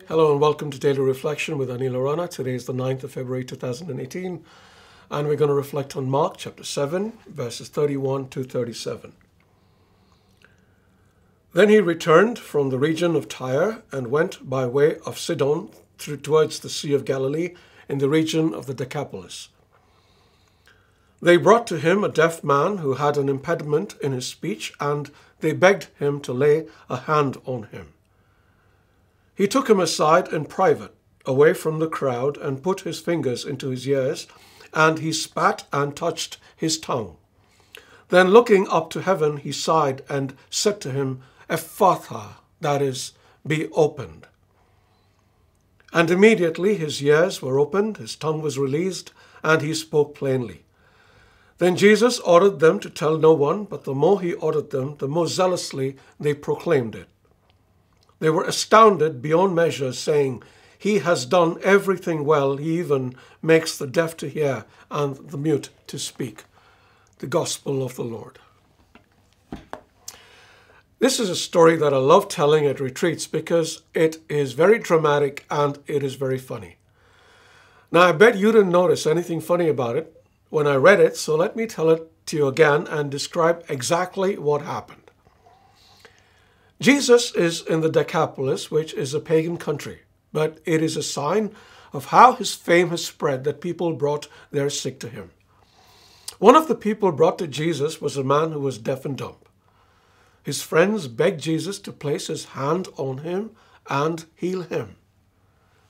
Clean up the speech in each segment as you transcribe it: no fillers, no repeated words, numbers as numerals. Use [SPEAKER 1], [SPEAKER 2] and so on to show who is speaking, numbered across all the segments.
[SPEAKER 1] Hello and welcome to Daily Reflection with Aneel Aranha. Today is the 9th of February 2018 and we're going to reflect on Mark chapter 7 verses 31 to 37. Then he returned from the region of Tyre and went by way of Sidon towards the Sea of Galilee in the region of the Decapolis. They brought to him a deaf man who had an impediment in his speech, and they begged him to lay a hand on him. He took him aside in private, away from the crowd, and put his fingers into his ears, and he spat and touched his tongue. Then looking up to heaven, he sighed and said to him, Ephphatha, that is, be opened. And immediately his ears were opened, his tongue was released, and he spoke plainly. Then Jesus ordered them to tell no one, but the more he ordered them, the more zealously they proclaimed it. They were astounded beyond measure, saying, He has done everything well. He even makes the deaf to hear and the mute to speak. The Gospel of the Lord. This is a story that I love telling at retreats because it is very dramatic and it is very funny. Now, I bet you didn't notice anything funny about it when I read it, so let me tell it to you again and describe exactly what happened. Jesus is in the Decapolis, which is a pagan country, but it is a sign of how his fame has spread that people brought their sick to him. One of the people brought to Jesus was a man who was deaf and dumb. His friends begged Jesus to place his hand on him and heal him.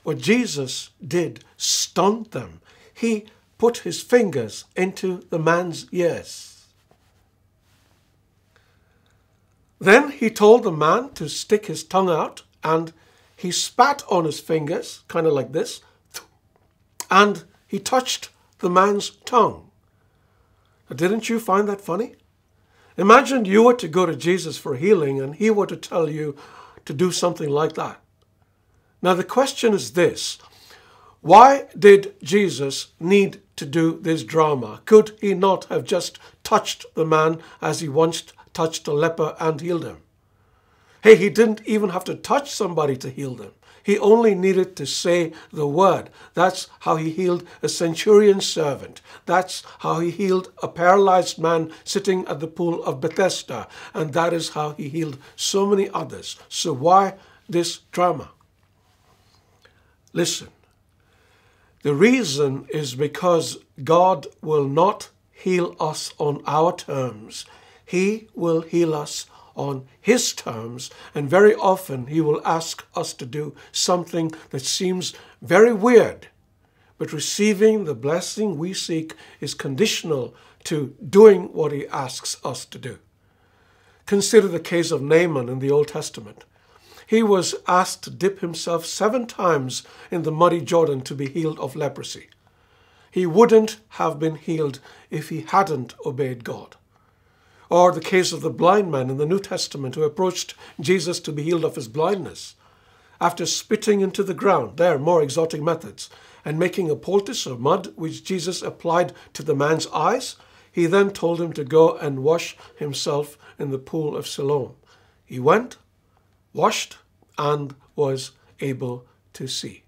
[SPEAKER 1] What Jesus did stunned them. He put his fingers into the man's ears. Then he told the man to stick his tongue out, and he spat on his fingers, kind of like this, and he touched the man's tongue. Now, didn't you find that funny? Imagine you were to go to Jesus for healing, and he were to tell you to do something like that. Now, the question is this. Why did Jesus need to do this drama? Could he not have just touched the man as he once touched a leper and healed him? Hey, he didn't even have to touch somebody to heal them. He only needed to say the word. That's how he healed a centurion's servant. That's how he healed a paralyzed man sitting at the pool of Bethesda. And that is how he healed so many others. So why this drama? Listen. The reason is because God will not heal us on our terms. He will heal us on his terms, and very often he will ask us to do something that seems very weird. But receiving the blessing we seek is conditional to doing what he asks us to do. Consider the case of Naaman in the Old Testament. He was asked to dip himself 7 times in the muddy Jordan to be healed of leprosy. He wouldn't have been healed if he hadn't obeyed God. Or the case of the blind man in the New Testament who approached Jesus to be healed of his blindness. After spitting into the ground, there are more exotic methods, and making a poultice of mud which Jesus applied to the man's eyes, he then told him to go and wash himself in the pool of Siloam. He went, washed, and was able to see.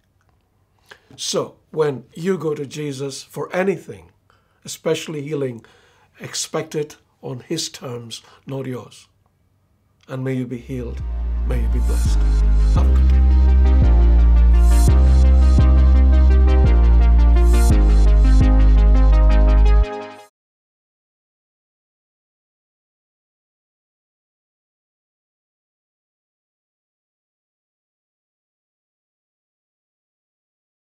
[SPEAKER 1] So, when you go to Jesus for anything, especially healing, expect it on his terms, not yours. And may you be healed. May you be blessed. Have a good day.